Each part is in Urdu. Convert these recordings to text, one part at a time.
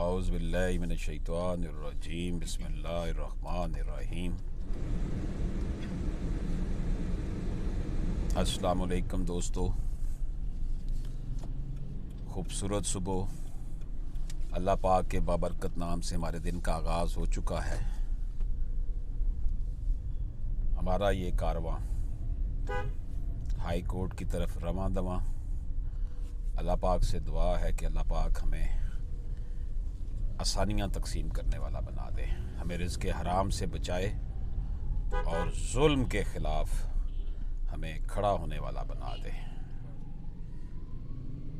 اعوذ باللہ من الشیطان الرجیم بسم اللہ الرحمن الرحیم۔ السلام علیکم دوستو، خوبصورت صبح اللہ پاک کے بابرکت نام سے ہمارے دن کا آغاز ہو چکا ہے۔ ہمارا یہ کارواں ہائی کورٹ کی طرف رواں دواں۔ اللہ پاک سے دعا ہے کہ اللہ پاک ہمیں آسانیاں تقسیم کرنے والا بنا دے، ہمیں رزق حرام سے بچائے اور ظلم کے خلاف ہمیں کھڑا ہونے والا بنا دے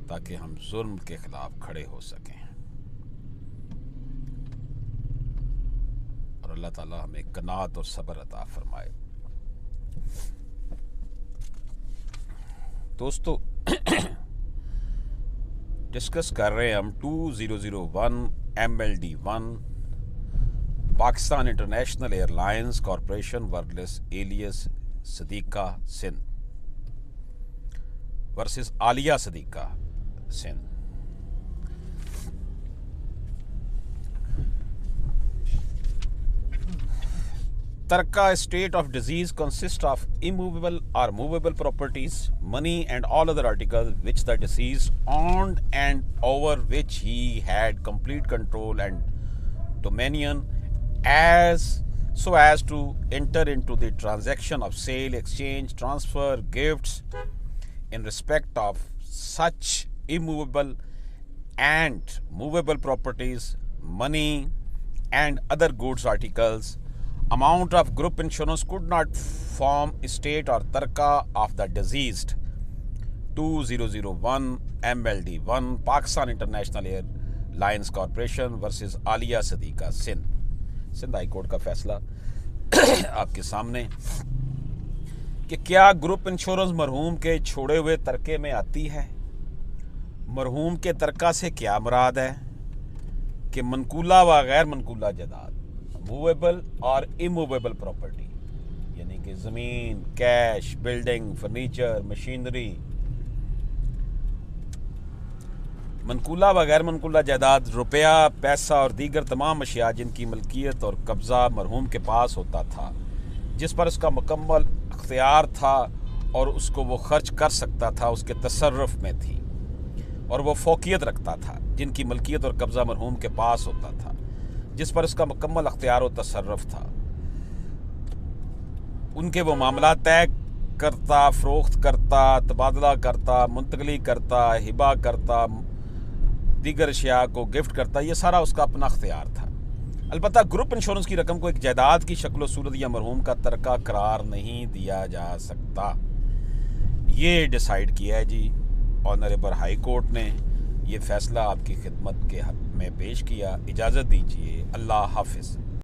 تاکہ ہم ظلم کے خلاف کھڑے ہو سکیں، اور اللہ تعالی ہمیں قناعت اور صبر عطا فرمائے۔ دوستو ڈسکس کر رہے ہیں ہم 2001 MLD1 Pakistan international air lines corporation ورلس ایلیس صدیقہ سندھ ورسز عالیہ صدیقہ سندھ۔ ترکہ estate of disease consists of immovable or movable properties, money and all other articles which the deceased owned and over which he had complete control and dominion so as to enter into the transaction of sale, exchange, transfer, gifts in respect of such immovable and movable properties, money and other goods articles. Amount of group insurance could not form estate or tarka of the deceased. 2001 MLD1 Pakistan international air lines Corporation versus Aliya Siddiqa Sindh High Court کا فیصلہ آپ کے سامنے کہ کیا گروپ انشورنس مرحوم کے چھوڑے ہوئے ترکے میں آتی ہے؟ مرحوم کے ترکہ سے کیا مراد ہے کہ منقولہ و غیر منقولہ جائیداد، موویبل اور اموویبل پراپرٹی، یعنی کہ زمین، کیش، بلڈنگ، فرنیچر، مشینری، منقولہ و غیر منقولہ جائیداد، روپیہ، پیسہ اور دیگر تمام اشیاء جن کی ملکیت اور قبضہ مرحوم کے پاس ہوتا تھا، جس پر اس کا مکمل اختیار تھا اور اس کو وہ خرچ کر سکتا تھا، اس کے تصرف میں تھی اور وہ فوقیت رکھتا تھا، جن کی ملکیت اور قبضہ مرحوم کے پاس ہوتا تھا، جس پر اس کا مکمل اختیار و تصرف تھا، ان کے وہ معاملات طے کرتا، فروخت کرتا، تبادلہ کرتا، منتقلی کرتا، ہبہ کرتا، دیگر اشیاء کو گفٹ کرتا، یہ سارا اس کا اپنا اختیار تھا۔ البتہ گروپ انشورنس کی رقم کو ایک جائیداد کی شکل و صورت یا مرحوم کا ترکہ قرار نہیں دیا جا سکتا۔ یہ ڈیسائیڈ کیا ہے جی آنریبل ہائی کورٹ نے، یہ فیصلہ آپ کی خدمت کے حق میں پیش کیا۔ اجازت دیجیے، اللہ حافظ۔